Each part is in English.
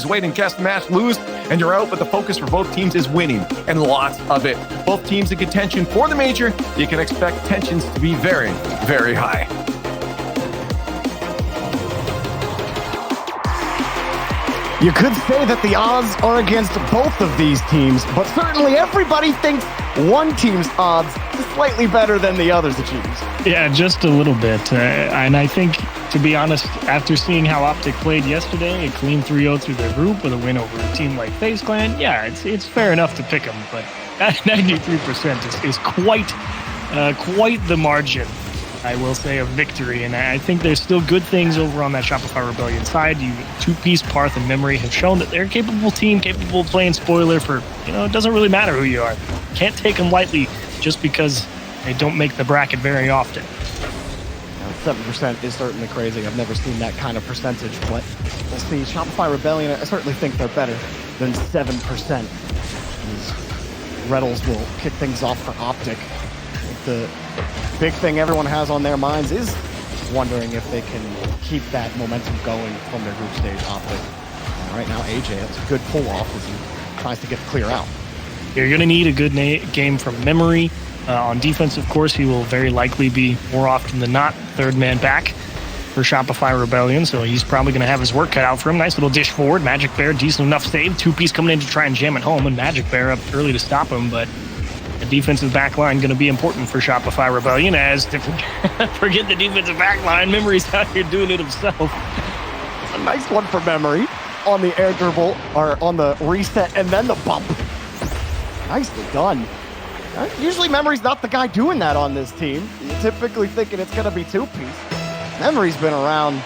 wait and cast the match, lose, and you're out, but the focus for both teams is winning, and lots of it. Both teams in contention for the major, you can expect tensions to be very, very high. You could say that the odds are against both of these teams, but certainly everybody thinks one team's odds is slightly better than the other's teams. Yeah, just a little bit. And I think, to be honest, after seeing how Optic played yesterday, a clean 3-0 through their group with a win over a team like FaZe Clan, yeah, it's fair enough to pick them, but that 93% is quite the margin, I will say, of victory. And I think there's still good things over on that Shopify Rebellion side. Two-piece, Parth, and Memory have shown that they're a capable team, capable of playing spoiler for, it doesn't really matter who you are. Can't take them lightly just because they don't make the bracket very often. 7% is certainly crazy. I've never seen that kind of percentage, but we'll see. Shopify Rebellion, I certainly think they're better than 7%. Reddles will kick things off for Optic. The big thing everyone has on their minds is wondering if they can keep that momentum going from their group stage. Optic. And right now, AJ, that's a good pull-off as he tries to get clear out. You're going to need a good game from Memory. On defense, of course, he will very likely be, more often than not, third man back for Shopify Rebellion, so he's probably going to have his work cut out for him. Nice little dish forward. Magic Bear, decent enough save. Two-piece coming in to try and jam it home, and Magic Bear up early to stop him, but the defensive back line going to be important for Shopify Rebellion, as to forget the defensive back line. Memory's out here doing it himself. A nice one for Memory on the air dribble, or on the reset, and then the bump. Nicely done. Usually Memory's not the guy doing that on this team. You're typically thinking it's going to be two-piece. Memory's been around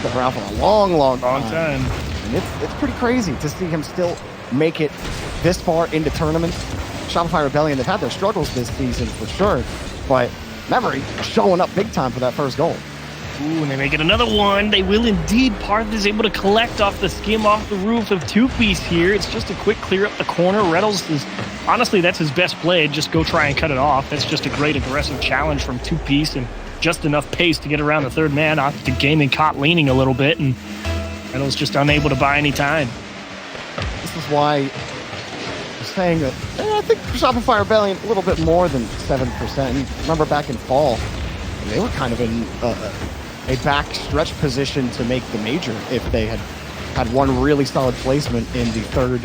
for a long time. And it's pretty crazy to see him still make it this far into tournaments. Shopify Rebellion, they've had their struggles this season for sure, but Memory showing up big time for that first goal. Ooh, and they make it another one. They will indeed. Parth is able to collect off the skim off the roof of two-piece here. It's just a quick clear up the corner. Reddles is, honestly, that's his best play. Just go try and cut it off. That's just a great aggressive challenge from two-piece and just enough pace to get around the third man. Optic Gaming caught leaning a little bit, and Reddles just unable to buy any time. This is why I'm saying that I think Shopify Rebellion a little bit more than 7%. Remember back in fall, they were kind of in a back stretch position to make the major if they had one really solid placement in the third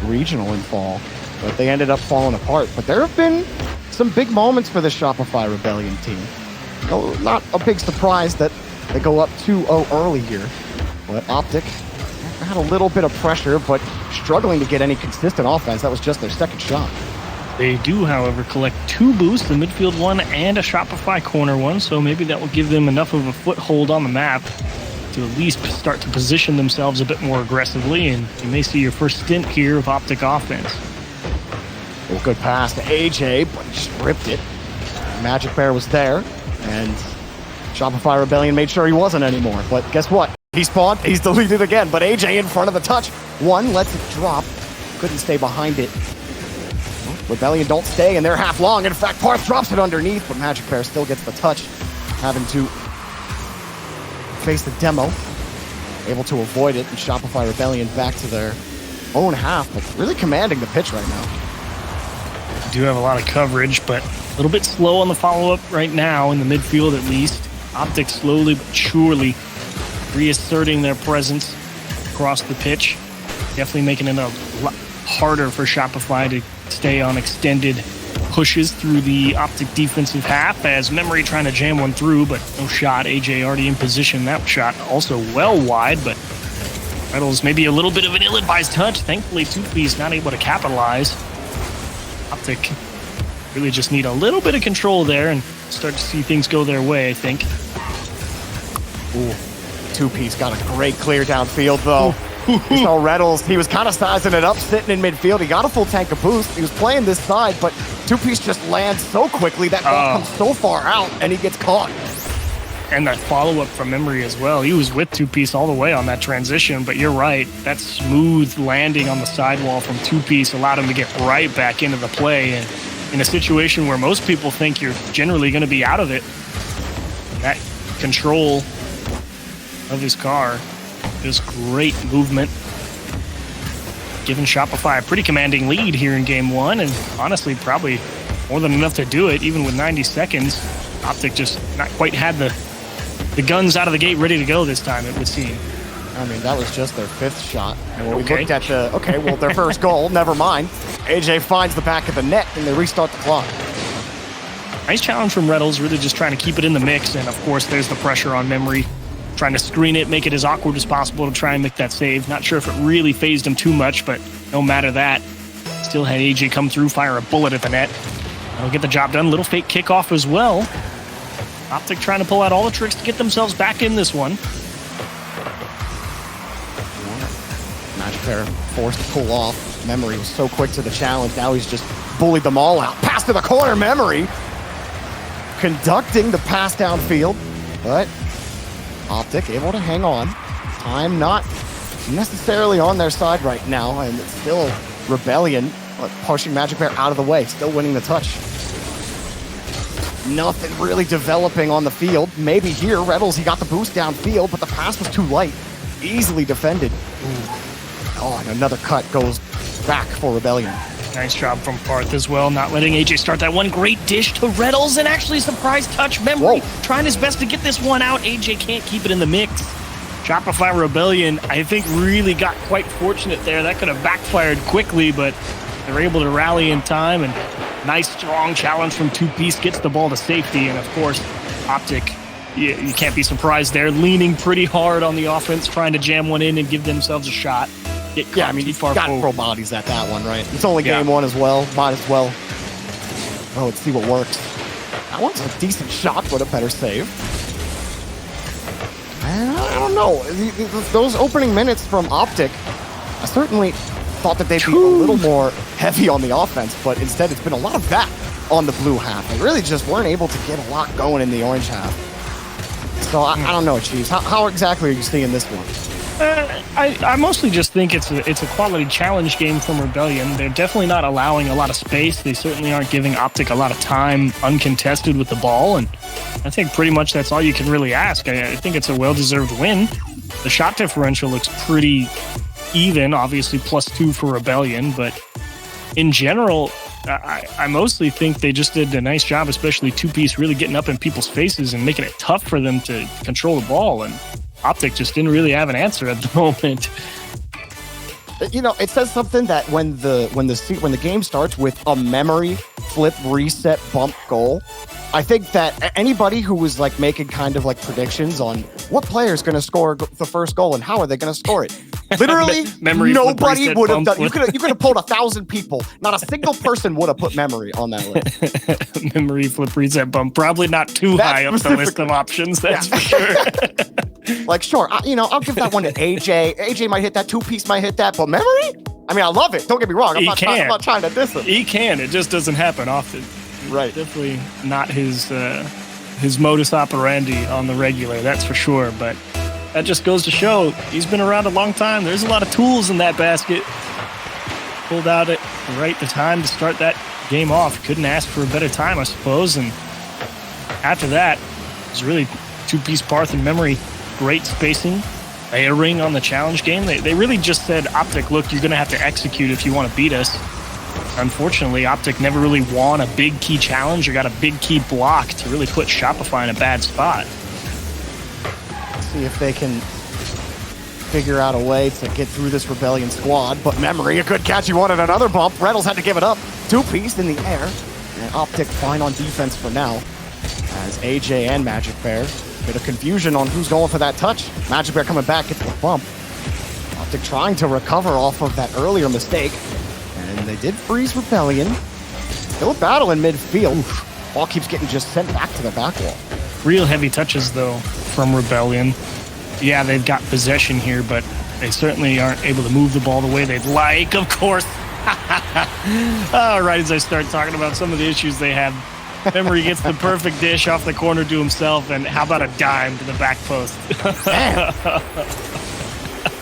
regional in fall. But they ended up falling apart. But there have been some big moments for the Shopify Rebellion team. No, not a big surprise that they go up 2-0 early here. But Optic had a little bit of pressure, but struggling to get any consistent offense. That was just their second shot. They do, however, collect two boosts, the midfield one and a Shopify corner one, so maybe that will give them enough of a foothold on the map to at least start to position themselves a bit more aggressively, and you may see your first stint here of Optic offense. Well, good pass to AJ, but he just ripped it. Magic Bear was there, and Shopify Rebellion made sure he wasn't anymore, but guess what? He spawned, he's deleted again, but AJ in front of the touch. One lets it drop, couldn't stay behind it. Rebellion don't stay, and they're half long. In fact, Parth drops it underneath, but Magic Bear still gets the touch, having to face the demo. Able to avoid it, and Shopify Rebellion back to their own half, but really commanding the pitch right now. Do have a lot of coverage, but a little bit slow on the follow-up right now, in the midfield at least. Optic slowly but surely reasserting their presence across the pitch. Definitely making it a lot harder for Shopify to stay on extended pushes through the Optic defensive half, as Memory trying to jam one through, but no shot. AJ already in position. That shot also well wide, but Reynolds maybe a little bit of an ill-advised touch. Thankfully, two-piece not able to capitalize. Optic really just need a little bit of control there and start to see things go their way, I think. Ooh, two-piece got a great clear downfield, though. You saw Reddles, he was kind of sizing it up, sitting in midfield. He got a full tank of boost. He was playing this side, but two-piece just lands so quickly, that ball comes so far out, and he gets caught. And that follow-up from Memory as well. He was with two-piece all the way on that transition, but you're right. That smooth landing on the sidewall from two-piece allowed him to get right back into the play. And in a situation where most people think you're generally going to be out of it, that control of his car, just great movement. giving Shopify a pretty commanding lead here in game one, and honestly, probably more than enough to do it, even with 90 seconds. Optic just not quite had the guns out of the gate ready to go this time, it would seem. I mean, that was just their 5th shot. And when we looked at their first goal, never mind. AJ finds the back of the net, and they restart the clock. Nice challenge from Reynolds, really just trying to keep it in the mix. And, of course, there's the pressure on Memory, trying to screen it, make it as awkward as possible to try and make that save. Not sure if it really phased him too much, but no matter that, still had AJ come through, fire a bullet at the net. That'll get the job done. Little fake kickoff as well. Optic trying to pull out all the tricks to get themselves back in this one. Magic Pair forced to pull off. Memory was so quick to the challenge. Now he's just bullied them all out. Pass to the corner. Memory conducting the pass downfield, but Optic able to hang on. Time not necessarily on their side right now, and it's still Rebellion pushing Magic Pair out of the way, still winning the touch. Nothing really developing on the field. Maybe here, Reynolds, he got the boost downfield, but the pass was too light. Easily defended. Oh, and another cut goes back for Rebellion. Nice job from Parth as well, not letting AJ start that one. Great dish to Reynolds, and actually surprise touch. Memory trying his best to get this one out. AJ can't keep it in the mix. Shopify Rebellion, I think, really got quite fortunate there. That could have backfired quickly, but they're able to rally in time, and nice, strong challenge from Two Piece gets the ball to safety. And, of course, Optic, you can't be surprised there, leaning pretty hard on the offense, trying to jam one in and give themselves a shot. Yeah, I mean, you got to throw bodies at that one, right? It's only game one as well. Might as well. Oh, let's see what works. That one's a decent shot, but a better save. And I don't know. Those opening minutes from Optic, I certainly thought that they'd be a little more heavy on the offense, but instead it's been a lot of that on the blue half. They really just weren't able to get a lot going in the orange half. So I don't know, Chiefs. How exactly are you seeing this one? I mostly just think it's a quality challenge game from Rebellion. They're definitely not allowing a lot of space. They certainly aren't giving Optic a lot of time uncontested with the ball, and I think pretty much that's all you can really ask. I think it's a well-deserved win. The shot differential looks pretty even, obviously +2 for Rebellion, but in general, I mostly think they just did a nice job, especially Two Piece really getting up in people's faces and making it tough for them to control the ball, and Optic just didn't really have an answer at the moment. You know, it says something that when the game starts with a memory flip reset bump goal, I think that anybody who was like making kind of like predictions on what player is going to score the first goal and how are they going to score it, literally nobody would have done. You could have pulled 1,000 people. Not a single person would have put memory on that list. Memory flip reset bump, probably not too high up the list of options. That's for sure. Like, sure, I'll give that one to AJ. AJ might hit that. Two Piece might hit that, but memory? I mean, I love it. Don't get me wrong. I'm not trying to diss him. He can. It just doesn't happen often. Right. Definitely not his modus operandi on the regular, that's for sure. But that just goes to show he's been around a long time. There's a lot of tools in that basket. Pulled out at the time to start that game off. Couldn't ask for a better time, I suppose. And after that, it was really Two Piece, Parth, and Memory. Great spacing, layering on the challenge game. They really just said, Optic, look, you're going to have to execute if you want to beat us. Unfortunately, Optic never really won a big key challenge or got a big key block to really put Shopify in a bad spot. See if they can figure out a way to get through this Rebellion squad. But Memory, a good catch. He wanted another bump. Reynolds had to give it up. Two Piece in the air. And Optic fine on defense for now. As AJ and Magic Bear. Bit of confusion on who's going for that touch. Magic Bear coming back, gets the bump. Optic trying to recover off of that earlier mistake. And they did freeze Rebellion. Still a battle in midfield. Ball keeps getting just sent back to the back wall. Real heavy touches, though, from Rebellion. Yeah, they've got possession here, but they certainly aren't able to move the ball the way they'd like, of course. Right as I start talking about some of the issues they have, Memory gets the perfect dish off the corner to himself, and how about a dime to the back post?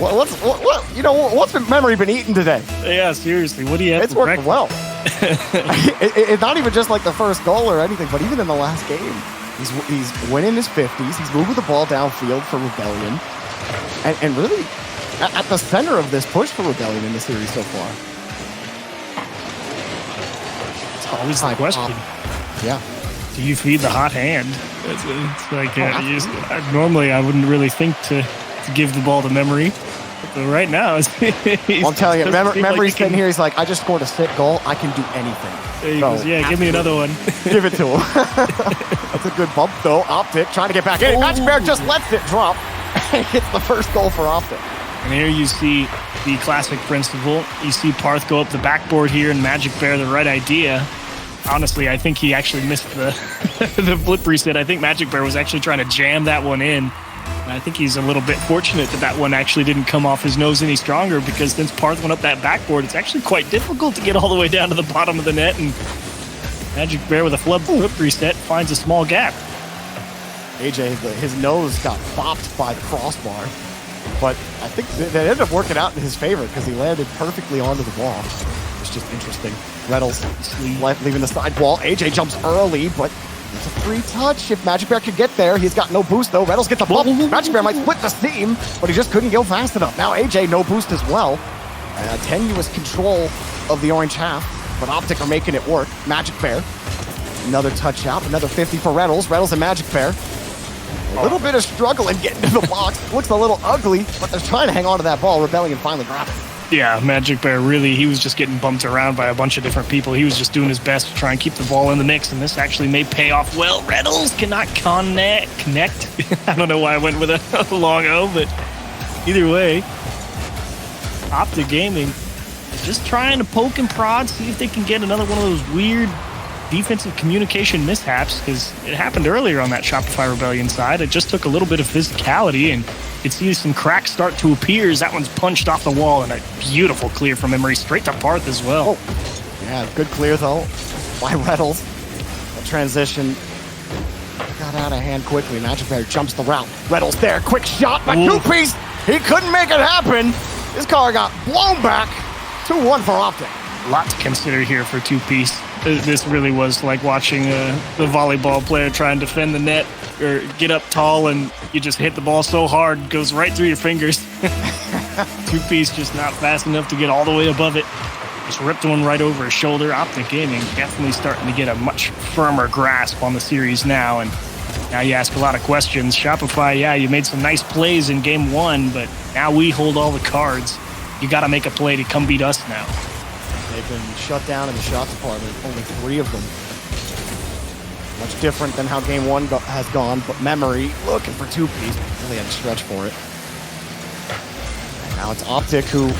Well, what's Memory been eating today? Yeah, seriously, what do you have It's for working breakfast? well. It's not even just like the first goal or anything, but even in the last game, he's winning his 50s. He's moving the ball downfield for Rebellion, and really at the center of this push for Rebellion in the series so far. It's always the question. Yeah. Do you feed the hot hand? It's like normally I wouldn't really think to give the ball to Memory. But right now, I'm telling you, Memory's sitting here. He's like, I just scored a sick goal. I can do anything. Yeah, give me another one. Give it to him. That's a good bump, though. Optic trying to get back in. Magic Bear just lets it drop. And gets the first goal for Optic. And here you see the classic principle. You see Parth go up the backboard here and Magic Bear the right idea. Honestly, I think he actually missed the flip reset. I think Magic Bear was actually trying to jam that one in. And I think he's a little bit fortunate that one actually didn't come off his nose any stronger, because since Parth went up that backboard, it's actually quite difficult to get all the way down to the bottom of the net. And Magic Bear with a flip reset finds a small gap. AJ, his nose got bopped by the crossbar. But I think that ended up working out in his favor because he landed perfectly onto the wall. It's just interesting. Reynolds leaving the side wall. AJ jumps early, but it's a free touch. If Magic Bear could get there, he's got no boost though. Reynolds gets a bump. Magic Bear might split the seam, but he just couldn't go fast enough. Now AJ, no boost as well. Tenuous control of the orange half, but Optic are making it work. Magic Bear, another touch out, another 50 for Reynolds. Reynolds and Magic Bear. A little bit of struggle in getting to the box. Looks a little ugly, but they're trying to hang on to that ball. Rebellion finally grab it. Yeah, Magic Bear really, he was just getting bumped around by a bunch of different people. He was just doing his best to try and keep the ball in the mix, and this actually may pay off well. Reynolds cannot connect. I don't know why I went with a long O, but either way, Optic Gaming just trying to poke and prod, see if they can get another one of those weird defensive communication mishaps, because it happened earlier on that Shopify Rebellion side. It just took a little bit of physicality, and you could see some cracks start to appear as that one's punched off the wall, and a beautiful clear from Memory straight to Parth as well. Oh, yeah, good clear though by Reynolds. The transition got out of hand quickly. Magic Bear jumps the route. Reynolds there, quick shot by two-piece. He couldn't make it happen. His car got blown back. 2-1 for Optic. A lot to consider here for two-piece. This really was like watching the volleyball player try and defend the net or get up tall, and you just hit the ball so hard, it goes right through your fingers. Two-piece just not fast enough to get all the way above it. Just ripped one right over his shoulder. Optic Gaming definitely starting to get a much firmer grasp on the series now, and now you ask a lot of questions. Shopify, yeah, you made some nice plays in game one, but now we hold all the cards. You got to make a play to come beat us now. They've been shut down in the shot department, only 3 of them. Much different than how game one has gone, but Memory looking for two-piece. Really had to stretch for it. And now it's Optic who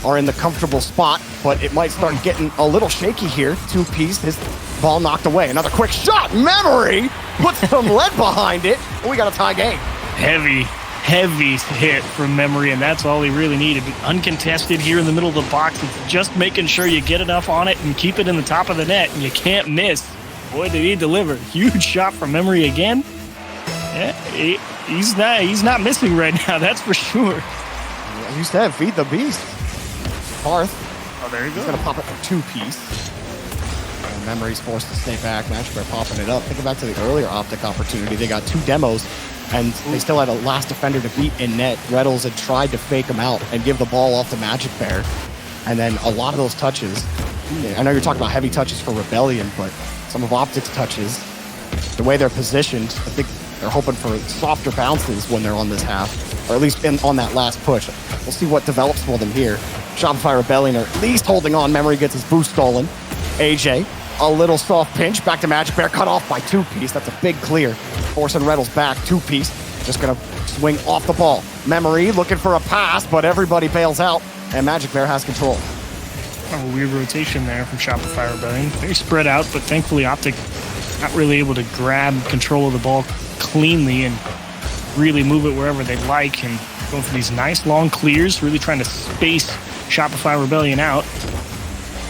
are in the comfortable spot, but it might start getting a little shaky here. Two-piece, his ball knocked away. Another quick shot. Memory puts some lead behind it, and we got a tie game. Heavy hit from Memory, and that's all he really needed. Uncontested here in the middle of the box. It's just making sure you get enough on it and keep it in the top of the net, and you can't miss. Boy, did he deliver. Huge shot from Memory again. Yeah, he's not missing right now, that's for sure. You said, feed the beast. Parth. Oh, there you go. He's going to pop it for two-piece. And Memory's forced to stay back. Magic Bear popping it up. Thinking back to the earlier Optic opportunity, they got 2 demos, and they still had a last defender to beat in net. Reynolds had tried to fake him out and give the ball off to Magic Bear. And then a lot of those touches, I know you're talking about heavy touches for Rebellion, but some of Optic's touches, the way they're positioned, I think they're hoping for softer bounces when they're on this half, or at least on that last push. We'll see what develops for them here. Shopify Rebellion are at least holding on. Memory gets his boost stolen. AJ, a little soft pinch, back to Magic Bear, cut off by two-piece. That's a big clear. Forcing Reynolds back, two-piece, just gonna swing off the ball. Memory looking for a pass, but everybody bails out, and Magic Bear has control. A weird rotation there from Shopify Rebellion. Very spread out, but thankfully Optic not really able to grab control of the ball cleanly and really move it wherever they'd like, and going for these nice long clears, really trying to space Shopify Rebellion out.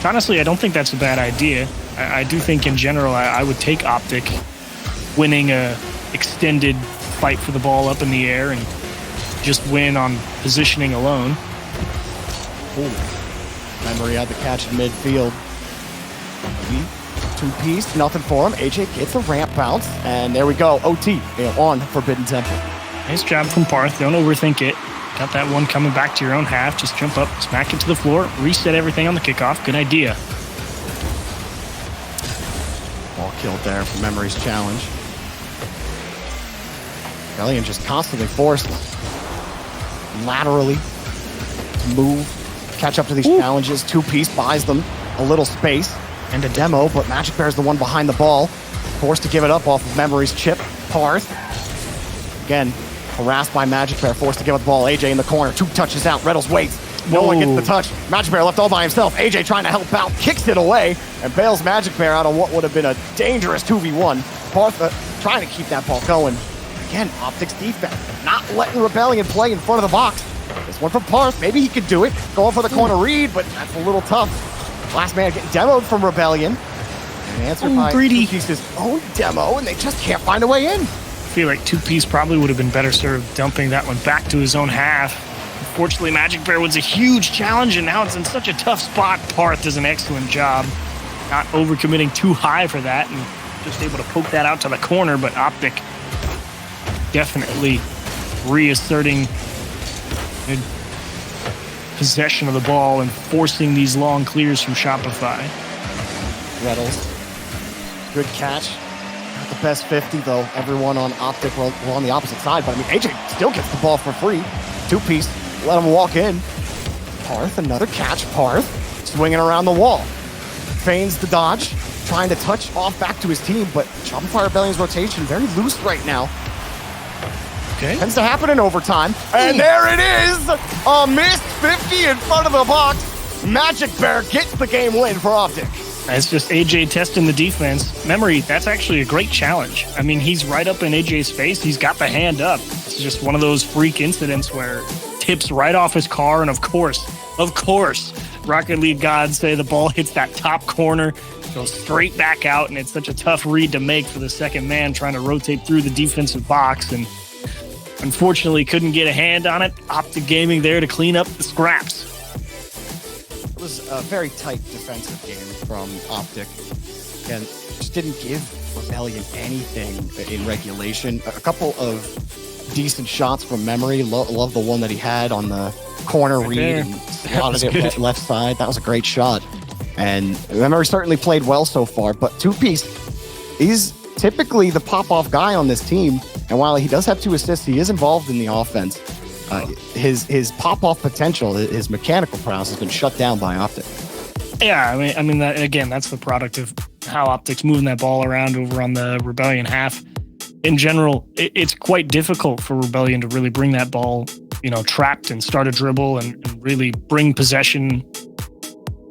Honestly, I don't think that's a bad idea. I do think in general I would take Optic winning a extended fight for the ball up in the air and just win on positioning alone. Ooh. Memory had the catch in midfield. Two-piece, nothing for him. AJ gets a ramp bounce, and there we go. OT on Forbidden Temple. Nice job from Parth. Don't overthink it. Got that one coming back to your own half. Just jump up, smack it to the floor, reset everything on the kickoff. Good idea. Ball killed there for Memory's challenge. Rebellion just constantly forced laterally to move, catch up to these challenges. Two-piece buys them a little space and a demo, but Magic Bear's the one behind the ball, forced to give it up off of Memory's chip. Parth, again, harassed by Magic Bear, forced to give up the ball. AJ in the corner, 2 touches out. Reynolds waits. No one gets the touch. Magic Bear left all by himself. AJ trying to help out, kicks it away, and bails Magic Bear out on what would have been a dangerous 2v1. Parth trying to keep that ball going. Again, Optic's defense, not letting Rebellion play in front of the box. This one from Parth, maybe he could do it. Going for the corner read, but that's a little tough. Last man getting demoed from Rebellion. And answered by Two-Piece's own demo, and they just can't find a way in. I feel like Two-Piece probably would have been better served dumping that one back to his own half. Unfortunately, Magic Bear was a huge challenge, and now it's in such a tough spot. Parth does an excellent job not overcommitting too high for that and just able to poke that out to the corner, but Optic definitely reasserting possession of the ball and forcing these long clears from Shopify. Reynolds, good catch. Not the best 50, though. Everyone on Optic were on the opposite side, but I mean, AJ still gets the ball for free. Two-piece, let him walk in. Parth, another catch. Parth, swinging around the wall. Feigns the dodge, trying to touch off back to his team, but Shopify Rebellion's rotation very loose right now. Okay. Tends to happen in overtime. And there it is! A missed 50 in front of the box. Magic Bear gets the game win for Optic. It's just AJ testing the defense. Memory, that's actually a great challenge. I mean, he's right up in AJ's face. He's got the hand up. It's just one of those freak incidents where tips right off his car. And of course, Rocket League gods say the ball hits that top corner, goes straight back out. And it's such a tough read to make for the second man trying to rotate through the defensive box. And unfortunately couldn't get a hand on it. Optic Gaming there to clean up the scraps. It was a very tight defensive game from Optic, and just didn't give Rebellion anything in regulation. A couple of decent shots from Memory. Love the one that he had on the corner read and slotted it left side. That was a great shot. And Memory certainly played well so far, but Two-Piece is typically the pop-off guy on this team. And while he does have 2 assists, he is involved in the offense. His pop-off potential, his mechanical prowess has been shut down by Optic. Yeah, I mean that, again, that's the product of how Optic's moving that ball around over on the Rebellion half. In general, it's quite difficult for Rebellion to really bring that ball, trapped and start a dribble and really bring possession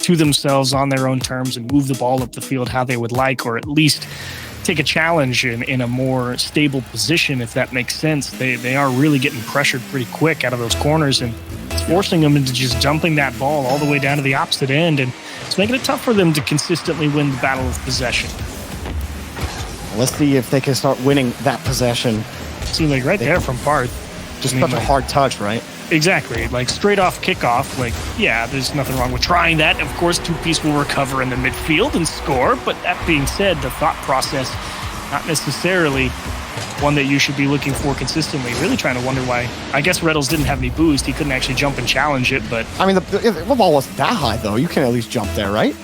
to themselves on their own terms and move the ball up the field how they would like, or at least take a challenge in a more stable position, if that makes sense. They are really getting pressured pretty quick out of those corners, and it's forcing them into just dumping that ball all the way down to the opposite end, and it's making it tough for them to consistently win the battle of possession. Let's see if they can start winning that possession. Seemed like right there from Parth. Just such a hard touch, right? Exactly. Like straight off kickoff, yeah, there's nothing wrong with trying that. Of course, Two-Piece will recover in the midfield and score. But that being said, the thought process, not necessarily one that you should be looking for consistently. Really trying to wonder why. I guess Reynolds didn't have any boost. He couldn't actually jump and challenge it. But I mean, the ball wasn't that high, though. You can at least jump there, right?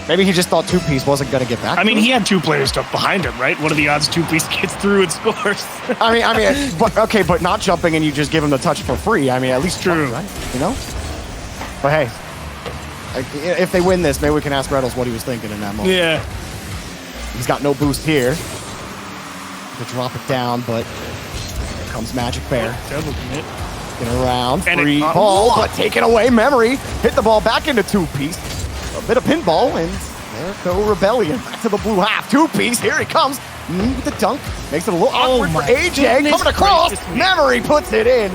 Maybe he just thought Two-Piece wasn't going to get back. I mean, he had 2 players stuck behind him, right? What are the odds Two-Piece gets through and scores? but not jumping and you just give him the touch for free. I mean, at least true, right? But hey, if they win this, maybe we can ask Reynolds what he was thinking in that moment. Yeah. He's got no boost here to drop it down, but here comes Magic Bear. Double commit. Get around, and free ball, but taken away. Memory hit the ball back into Two-Piece. A bit of pinball, and there go Rebellion back to the blue half. Two-Piece, here he comes with the dunk. Makes it a little awkward for AJ. Coming across, Memory puts it in.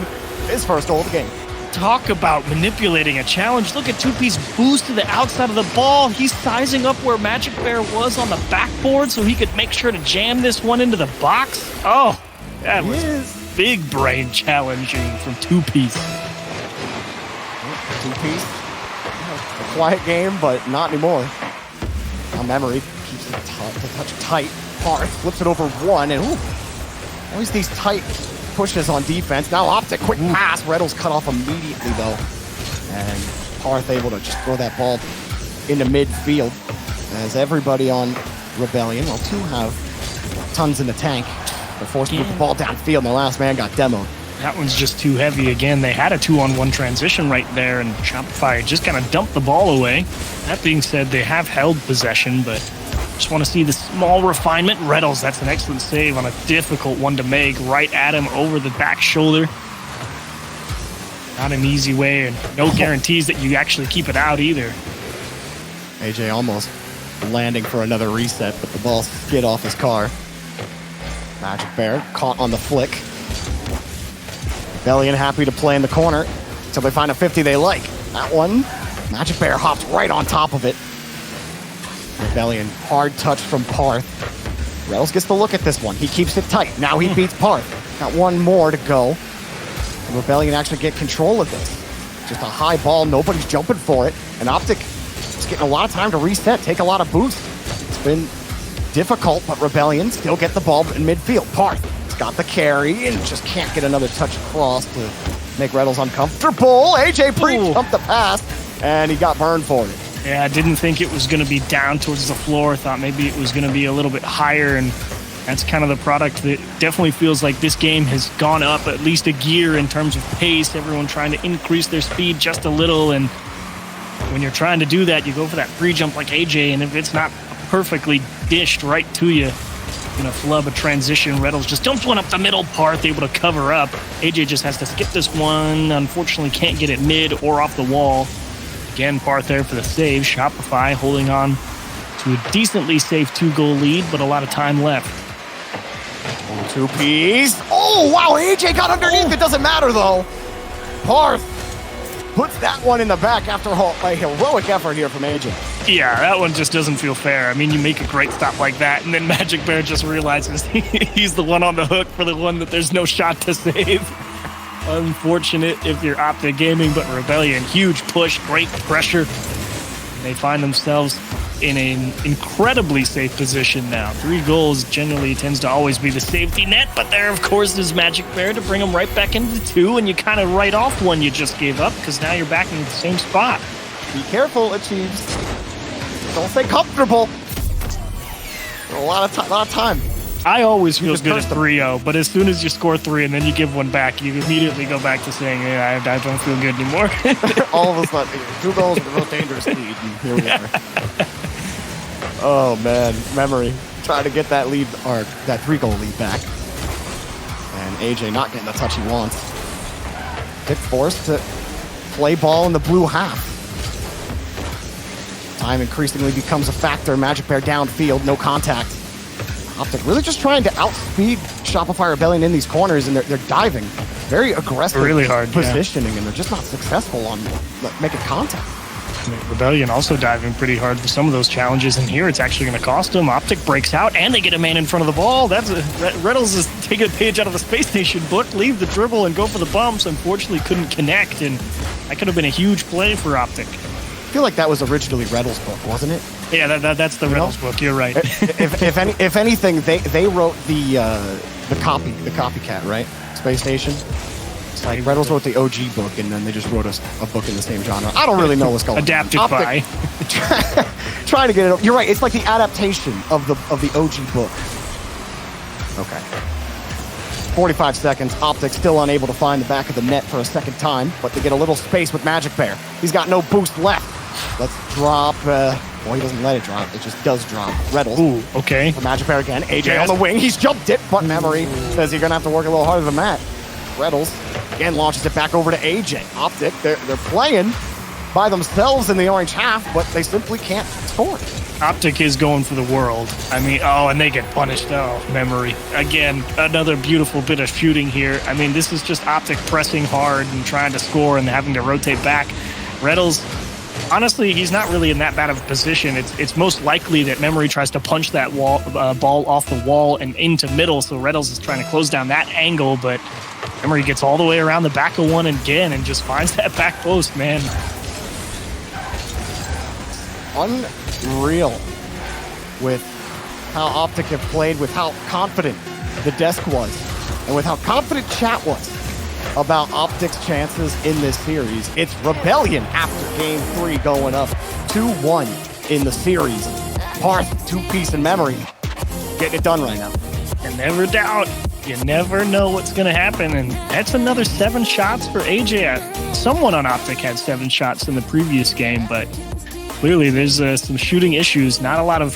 His first goal of the game. Talk about manipulating a challenge. Look at Two-Piece boost to the outside of the ball. He's sizing up where Magic Bear was on the backboard so he could make sure to jam this one into the box. Oh, that was big brain challenging from Two-Piece. Two-Piece. A quiet game, but not anymore. Now Memory keeps the touch tight. Parth flips it over one, and always these tight pushes on defense. Now Optic, quick pass. Reddles cut off immediately, though. And Parth able to just throw that ball into midfield. As everybody on Rebellion, well, 2 have tons in the tank. They're forced to move the ball downfield, and the last man got demoed. That one's just too heavy again. They had a 2-on-1 transition right there, and Shopify just kind of dumped the ball away. That being said, they have held possession, but just want to see the small refinement. Reddles, that's an excellent save on a difficult one to make. Right at him over the back shoulder. Not an easy way, and no guarantees that you actually keep it out either. AJ almost landing for another reset, but the ball skid off his car. Magic Bear caught on the flick. Rebellion happy to play in the corner until they find a 50 they like. That one, Magic Bear hops right on top of it. Rebellion, hard touch from Parth. Reddles gets the look at this one. He keeps it tight. Now he beats Parth. Got one more to go. And Rebellion actually get control of this. Just a high ball. Nobody's jumping for it. And Optic is getting a lot of time to reset, take a lot of boost. It's been difficult, but Rebellion still get the ball in midfield. Parth got the carry and just can't get another touch across to make Reddles uncomfortable. AJ pre-jumped the pass, and he got burned for it. Yeah, I didn't think it was going to be down towards the floor. Thought maybe it was going to be a little bit higher, and that's kind of the product that definitely feels like this game has gone up at least a gear in terms of pace. Everyone trying to increase their speed just a little, and when you're trying to do that, you go for that pre-jump like AJ, and if it's not perfectly dished right to you, gonna flub a transition. Reddles just dumps one up the middle. Parth able to cover up. AJ just has to skip this one. Unfortunately, can't get it mid or off the wall. Again, Parth there for the save. Shopify holding on to a decently safe 2-goal lead, but a lot of time left. 2-piece. Oh, wow, AJ got underneath. It doesn't matter, though. Parth puts that one in the back after a heroic effort here from AJ. Yeah, that one just doesn't feel fair. I mean, you make a great stop like that, and then Magic Bear just realizes he's the one on the hook for the one that there's no shot to save. Unfortunate if you're Optic Gaming, but Rebellion, huge push, great pressure. They find themselves in an incredibly safe position now. 3 goals generally tends to always be the safety net, but there, of course, is Magic Bear to bring them right back into 2, and you kind of write off one you just gave up, because now you're back in the same spot. Be careful, Achieves. Don't stay comfortable. A lot of time. I always feel good at 3-0, but as soon as you score 3 and then you give one back, you immediately go back to saying, yeah, I don't feel good anymore. All of a sudden, 2 goals with a real dangerous lead, and here we are. Oh, man. Memory. Trying to get that lead, or that 3-goal lead back. And AJ not getting the touch he wants. Get forced to play ball in the blue half. Time increasingly becomes a factor. Magic Bear downfield, no contact. Optic really just trying to outspeed Shopify Rebellion in these corners, and they're diving. Very aggressive really hard positioning, and they're just not successful on making contact. Rebellion also diving pretty hard for some of those challenges, and here it's actually going to cost them. Optic breaks out, and they get a man in front of the ball. Reddles is taking a page out of the Space Station book, leave the dribble and go for the bumps. Unfortunately, couldn't connect, and that could have been a huge play for Optic. I feel like that was originally Reddles' book, wasn't it? Yeah, that's the Reddles book. You're right. if anything, they wrote the copycat, right? Space Station. It's like Reddles wrote the OG book, and then they just wrote a book in the same genre. I don't really know what's going on. Adapted by. Trying to get it. You're right. It's like the adaptation of the OG book. Okay. 45 seconds. Optic still unable to find the back of the net for a second time, but they get a little space with Magic Bear. He's got no boost left. Let's drop. Well, he doesn't let it drop. It just does drop. Reddles. Ooh, okay. For Magic Bear again. AJ on the wing. He's jumped it, but Memory says you're going to have to work a little harder than that. Reddles again launches it back over to AJ. Optic, they're playing by themselves in the orange half, but they simply can't score. Optic is going for the world. I mean, and they get punished. Oh, Memory. Again, another beautiful bit of shooting here. I mean, this is just Optic pressing hard and trying to score and having to rotate back. Reddles, honestly, he's not really in that bad of a position. It's most likely that Memory tries to punch that ball off the wall and into middle, so Reddles is trying to close down that angle, but Memory gets all the way around the back of one again and just finds that back post, man. Unreal with how Optic have played, with how confident the desk was. And with how confident chat was about Optic's chances in this series, it's Rebellion after game 3 going up 2-1 in the series. Parth, two-piece in memory, getting it done right now. And never doubt, you never know what's going to happen. And that's another 7 shots for AJ. Someone on Optic had 7 shots in the previous game, but clearly there's some shooting issues. Not a lot of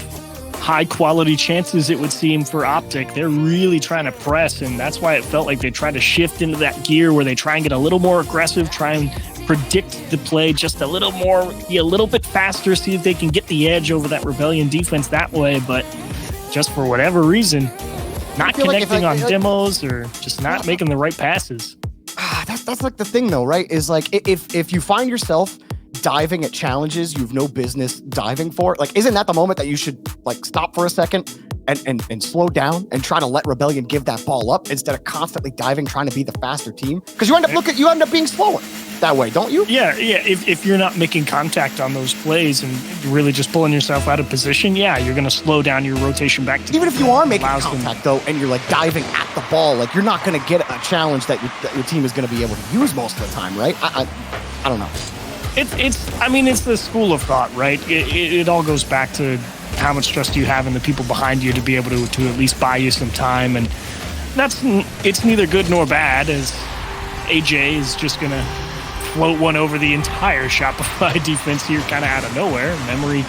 high-quality chances, it would seem, for Optic. They're really trying to press, and that's why it felt like they tried to shift into that gear where they try and get a little more aggressive, try and predict the play just a little more, be a little bit faster, see if they can get the edge over that Rebellion defense that way. But just for whatever reason, not connecting on demos or just not making the right passes. That's like the thing, though, right? Is like if you find yourself diving at challenges you've no business diving for, like, isn't that the moment that you should like stop for a second and slow down and try to let Rebellion give that ball up instead of constantly diving trying to be the faster team? Because you end up being slower that way, don't you? Yeah. If you're not making contact on those plays and really just pulling yourself out of position, yeah, you're going to slow down your rotation back to. Even if you are making contact though, and you're like diving at the ball, like you're not going to get a challenge that your team is going to be able to use most of the time, right? I don't know. It's the school of thought, right? It all goes back to how much trust you have in the people behind you to be able to at least buy you some time. And it's neither good nor bad, as AJ is just going to float one over the entire Shopify defense here kind of out of nowhere. Memory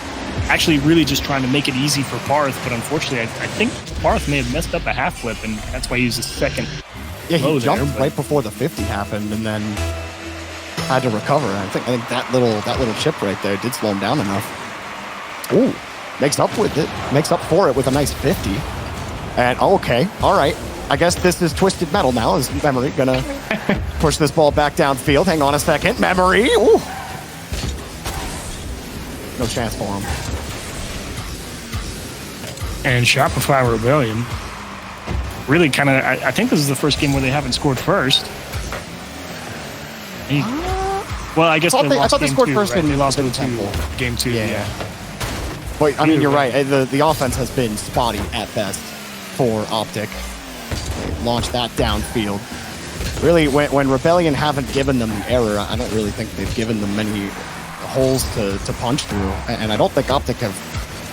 actually really just trying to make it easy for Parth, but unfortunately I think Parth may have messed up a half flip, and that's why he used his second. Yeah, he jumped right before the 50 happened and then had to recover. I think that little chip right there did slow him down enough. Ooh, makes up for it with a nice 50. And okay, all right. I guess this is Twisted Metal now. Is Memory gonna push this ball back downfield? Hang on a second, Memory. Ooh. No chance for him. And Shopify Rebellion really kind of, I think this is the first game where they haven't scored first. Well, I guess I thought they scored first in they lost in game 2. Yeah. But I mean, you're right. The offense has been spotty at best for Optic. They launched that downfield. Really, when Rebellion haven't given them error, I don't really think they've given them many holes to punch through. And I don't think Optic have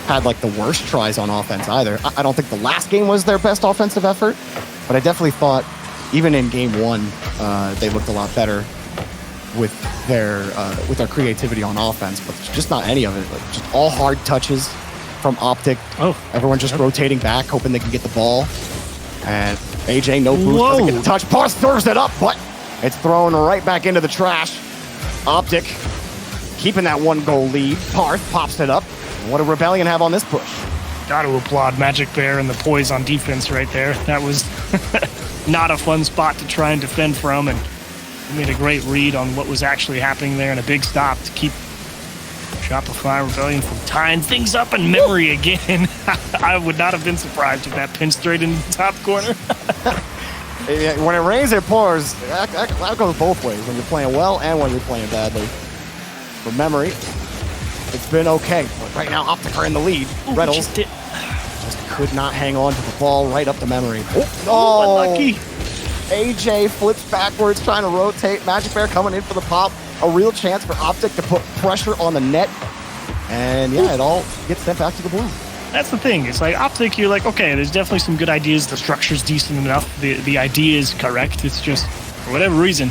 had like the worst tries on offense either. I don't think the last game was their best offensive effort, but I definitely thought even in game 1, they looked a lot better with their creativity on offense, but just not any of it. Like, just all hard touches from Optic. Everyone just rotating back, hoping they can get the ball. And AJ, no boost, doesn't get the touch. Parth serves it up, but it's thrown right back into the trash. Optic keeping that 1-goal lead. Parth pops it up. What do Rebellion have on this push? Got to applaud Magic Bear and the poise on defense right there. That was not a fun spot to try and defend from, and he made a great read on what was actually happening there and a big stop to keep Shopify Rebellion from tying things up in Memory again. I would not have been surprised if that pinned straight in the top corner. When it rains, it pours. That goes both ways, when you're playing well and when you're playing badly. For Memory, it's been okay. But right now, Optic are in the lead. Reynolds just could not hang on to the ball right up to Memory. Unlucky. AJ flips backwards, trying to rotate. Magic Bear coming in for the pop. A real chance for Optic to put pressure on the net. And yeah, it all gets sent back to the blue. That's the thing. It's like Optic, you're like, okay, there's definitely some good ideas. The structure's decent enough. The idea is correct. It's just, for whatever reason,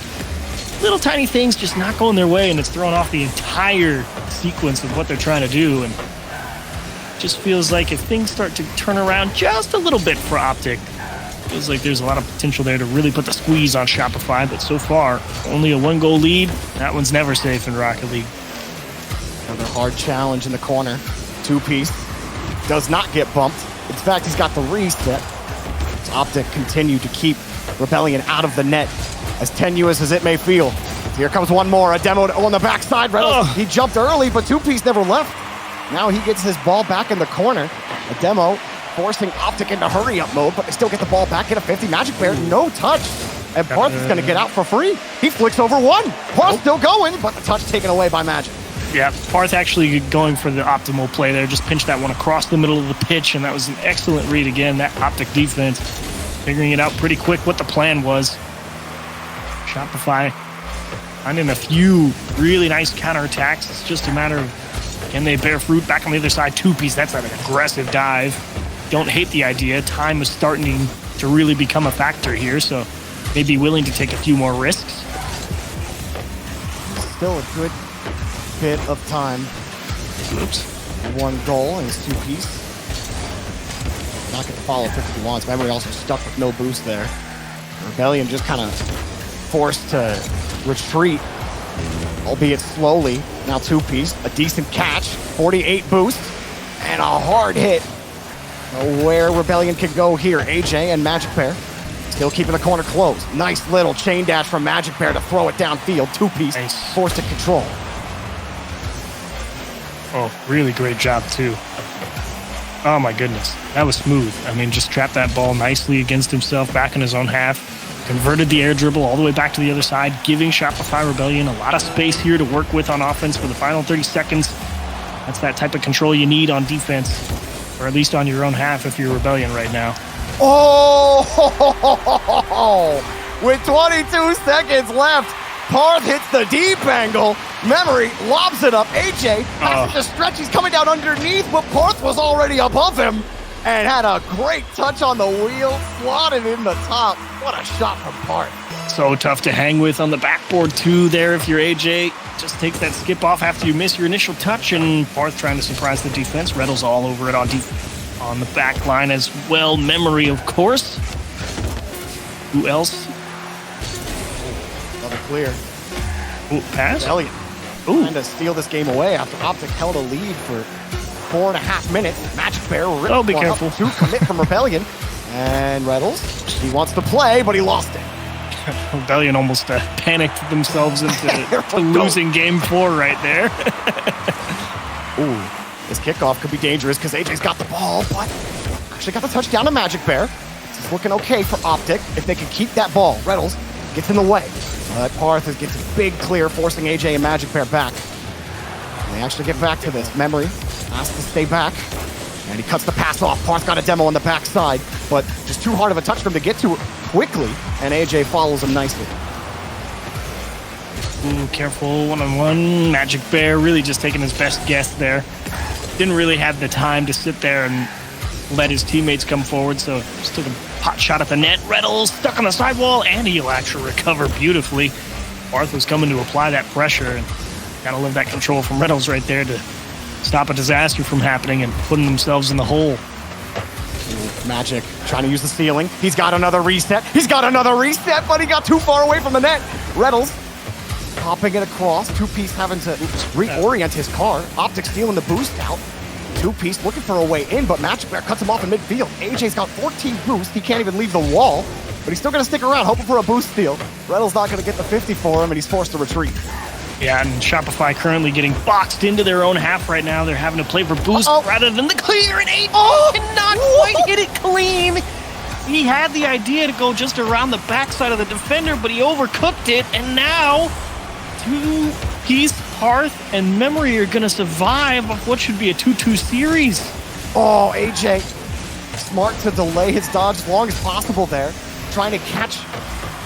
little tiny things just not going their way, and it's throwing off the entire sequence of what they're trying to do. And it just feels like if things start to turn around just a little bit for Optic, feels like there's a lot of potential there to really put the squeeze on Shopify, but so far, only a 1-goal lead. That one's never safe in Rocket League. Another hard challenge in the corner. 2-piece. Does not get bumped. In fact, he's got the reset. As Optic continue to keep Rebellion out of the net, as tenuous as it may feel. Here comes one more. A demo on the backside. He jumped early, but 2-piece never left. Now he gets his ball back in the corner. A demo forcing Optic into hurry-up mode, but they still get the ball back in a 50. Magic Bear, no touch. And Parth is going to get out for free. He flicks over one. Parth still going, but the touch taken away by Magic. Yeah, Parth actually going for the optimal play there. Just pinched that one across the middle of the pitch, and that was an excellent read again. That Optic defense figuring it out pretty quick what the plan was. Shopify finding a few really nice counterattacks. It's just a matter of can they bear fruit. Back on the other side, two-piece. That's an aggressive dive. Don't hate the idea. Time is starting to really become a factor here, so they'd be willing to take a few more risks. Still a good bit of time. Oops. One goal and it's two-piece. Not get the follow-up if he wants. Memory also stuck with no boost there. Rebellion just kind of forced to retreat, albeit slowly. Now two-piece, a decent catch, 48 boost, and a hard hit. Where Rebellion can go here. AJ and Magic Bear still keeping the corner closed. Nice little chain dash from Magic Bear to throw it downfield. Two-piece, nice. Forced to control. Oh, really great job, too. Oh, my goodness. That was smooth. I mean, just trapped that ball nicely against himself back in his own half. Converted the air dribble all the way back to the other side, giving Shopify Rebellion a lot of space here to work with on offense for the final 30 seconds. That's that type of control you need on defense, or at least on your own half if you're Rebellion right now. Oh! With 22 seconds left, Parth hits the deep angle. Memory lobs it up. AJ passes to Stretch. He's coming down underneath, but Parth was already above him and had a great touch on the wheel, slotted in the top. What a shot from Parth. So tough to hang with on the backboard too there if you're AJ. Just takes that skip off after you miss your initial touch, and Parth trying to surprise the defense. Reddle's all over it on the back line as well. Memory, of course. Who else? Another clear. Ooh, pass? Elliott trying to steal this game away after Optic held a lead for 4.5 minutes. Magic Bear ripped Oh, be one careful. up to commit from Rebellion. And Reddles, he wants to play, but he lost it. Rebellion almost panicked themselves into losing game 4 right there. Ooh, this kickoff could be dangerous because AJ's got the ball, but actually got the touchdown to Magic Bear. It's looking okay for Optic if they can keep that ball. Reddles gets in the way, but Parth gets a big clear, forcing AJ and Magic Bear back. And they actually get back to this. Memory has to stay back, and he cuts the pass off. Parth got a demo on the backside, but just too hard of a touch for him to get to it quickly, and AJ follows him nicely. Ooh, careful, one-on-one. Magic Bear really just taking his best guess there. Didn't really have the time to sit there and let his teammates come forward, so just took a pot shot at the net. Reddles stuck on the sidewall, and he'll actually recover beautifully. Parth was coming to apply that pressure, and gotta love that control from Reddles right there to stop a disaster from happening and putting themselves in the hole. Magic trying to use the ceiling. He's got another reset. But he got too far away from the net. Reddles popping it across. Two-piece having to reorient his car. Optic stealing the boost out. Two-piece looking for a way in, but Magic Bear cuts him off in midfield. AJ's got 14 boost. He can't even leave the wall, but he's still going to stick around, hoping for a boost steal. Reddles not going to get the 50 for him, and he's forced to retreat. Yeah, and Shopify currently getting boxed into their own half right now. They're having to play for boost rather than the clear, and AJ cannot quite hit it clean. He had the idea to go just around the backside of the defender, but he overcooked it, and now two-piece Parth and Memory are going to survive off what should be a 2-2 series. Oh, AJ, smart to delay his dodge as long as possible there, trying to catch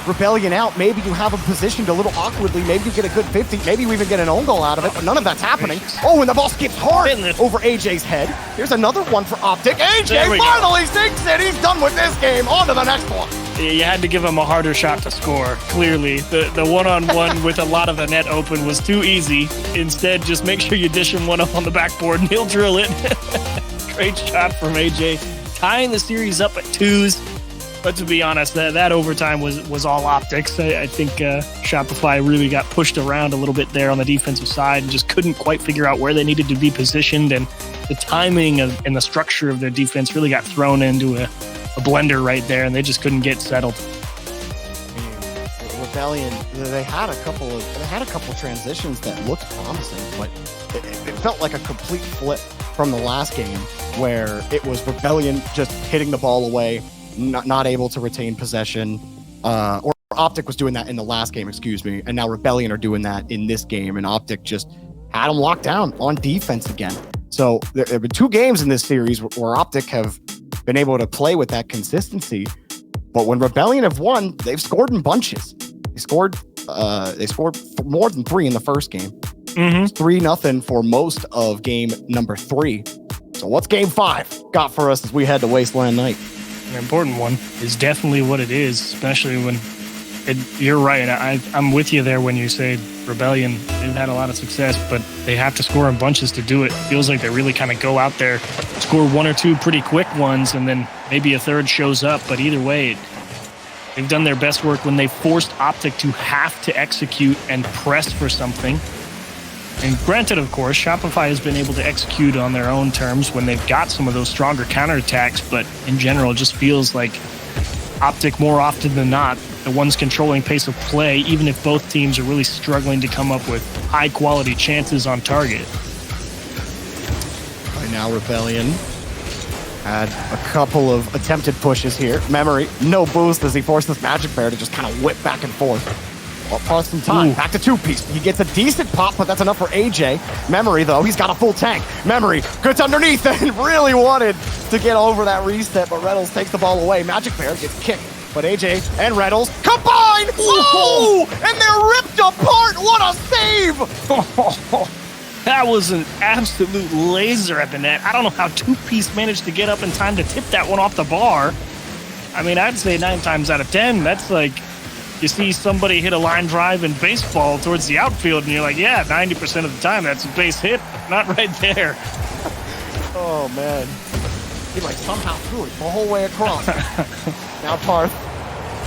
Rebellion out. Maybe you have him positioned a little awkwardly. Maybe you get a good 50. Maybe you even get an own goal out of it, but none of that's happening. Oh, and the ball skips hard over AJ's head. Here's another one for Optic. AJ finally sinks it. He's done with this game. On to the next one. You had to give him a harder shot to score, clearly. The one-on-one with a lot of the net open was too easy. Instead, just make sure you dish him one up on the backboard and he'll drill it. Great shot from AJ. Tying the series up at 2s. But to be honest, that overtime was all optics. I think Shopify really got pushed around a little bit there on the defensive side and just couldn't quite figure out where they needed to be positioned. And the timing and the structure of their defense really got thrown into a blender right there, and they just couldn't get settled. Rebellion, they had a couple transitions that looked promising, but it felt like a complete flip from the last game where it was Rebellion just hitting the ball away, not able to retain possession, or Optic was doing that in the last game, and now Rebellion are doing that in this game, and Optic just had them locked down on defense again. So there have been 2 games in this series where Optic have been able to play with that consistency, But when Rebellion have won, they've scored in bunches. They scored more than 3 in the first game. 3-0 for most of game number 3. So what's game 5 got for us as we head to Wasteland Night? An important one is definitely what it is, especially when you're right. I'm with you there when you say Rebellion. They've had a lot of success, but they have to score in bunches to do it. Feels like they really kind of go out there, score 1 or 2 pretty quick ones, and then maybe a third shows up. But either way, they've done their best work when they forced Optic to have to execute and press for something. And granted, of course, Shopify has been able to execute on their own terms when they've got some of those stronger counterattacks, but in general, it just feels like Optic, more often than not, the ones controlling pace of play, even if both teams are really struggling to come up with high-quality chances on target. Right now, Rebellion had a couple of attempted pushes here. Memory, no boost as he forces Magic Bear to just kind of whip back and forth. Well, pause some time. Back to 2-piece. He gets a decent pop, but that's enough for AJ. Memory, though, he's got a full tank. Memory gets underneath and really wanted to get over that reset, but Reynolds takes the ball away. Magic Bear gets kicked, but AJ and Reynolds combine! Oh! And they're ripped apart! What a save! That was an absolute laser at the net. I don't know how 2-piece managed to get up in time to tip that one off the bar. I mean, I'd say 9 times out of 10, that's like you see somebody hit a line drive in baseball towards the outfield, and you're like, yeah, 90% of the time that's a base hit. Not right there. Oh, man. He like somehow threw it the whole way across. Now Parth,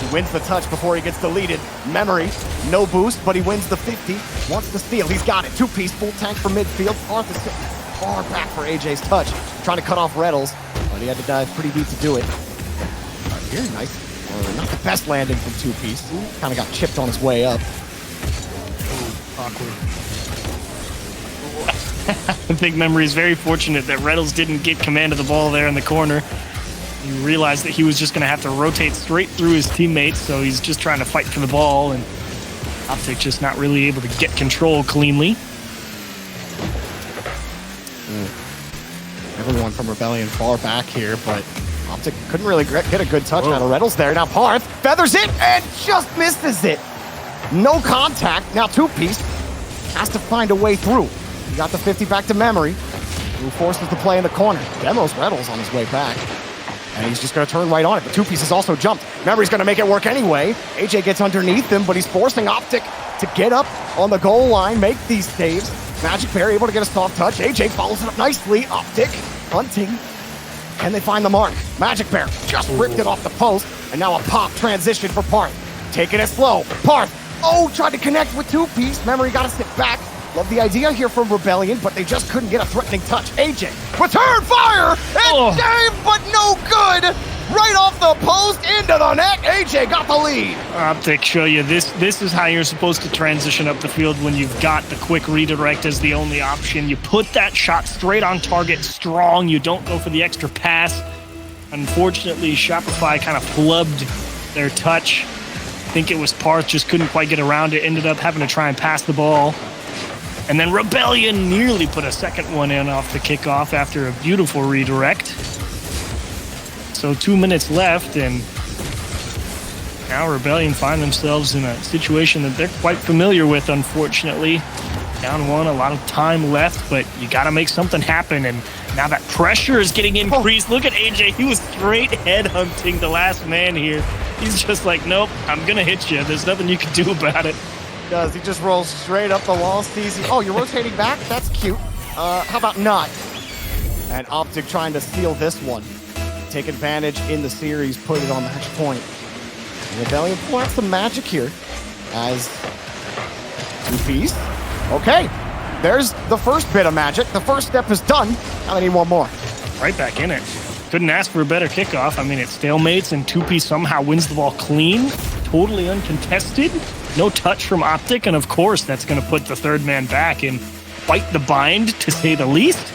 he wins the touch before he gets deleted. Memory, no boost, but he wins the 50. Wants the steal, he's got it. 2-piece, full tank for midfield. Parth is sitting far back for AJ's touch. Trying to cut off Reddles, but he had to dive pretty deep to do it. Here, nice. Not the best landing from 2-piece. Kind of got chipped on his way up. Awkward. I think Memory is very fortunate that Reynolds didn't get command of the ball there in the corner. He realized that he was just going to have to rotate straight through his teammates, so he's just trying to fight for the ball, and Optic just not really able to get control cleanly. Everyone from Rebellion far back here, but Optic couldn't really get a good touch out of Reynolds there. Now Parth feathers it and just misses it. No contact. Now 2-piece has to find a way through. He got the 50 back to Memory, who forces the play in the corner. Demos Reynolds on his way back. And he's just going to turn right on it. But 2-piece has also jumped. Memory's going to make it work anyway. AJ gets underneath him, but he's forcing Optic to get up on the goal line, make these saves. Magic Bear able to get a soft touch. AJ follows it up nicely. Optic hunting. Can they find the mark? Magic Bear just ripped it off the post, and now a pop transition for Parth. Taking it slow. Parth, tried to connect with 2-piece. Memory got to sit back. Love the idea here from Rebellion, but they just couldn't get a threatening touch. AJ, return fire! And save, but no good! Right off the post, into the net. AJ got the lead. Optic show you this is how you're supposed to transition up the field when you've got the quick redirect as the only option. You put that shot straight on target, strong. You don't go for the extra pass. Unfortunately, Shopify kind of flubbed their touch. I think it was Parth, just couldn't quite get around it. Ended up having to try and pass the ball. And then Rebellion nearly put a second one in off the kickoff after a beautiful redirect. So 2 minutes left, and now Rebellion find themselves in a situation that they're quite familiar with, unfortunately. Down 1, a lot of time left, but you got to make something happen, and now that pressure is getting increased. Look at AJ. He was straight headhunting the last man here. He's just like, nope, I'm going to hit you. There's nothing you can do about it. Does he just rolls straight up the wall, sees you. Oh, you're rotating back? That's cute. How about not? And Optic trying to steal this one. Take advantage in the series, put it on match point. And Rebellion pull out some magic here as 2-piece. Okay, there's the first bit of magic. The first step is done. Now they need one more. Right back in it. Couldn't ask for a better kickoff. I mean, it stalemates, and 2-piece somehow wins the ball clean. Totally uncontested. No touch from Optic, and of course, that's going to put the third man back and fight the bind, to say the least.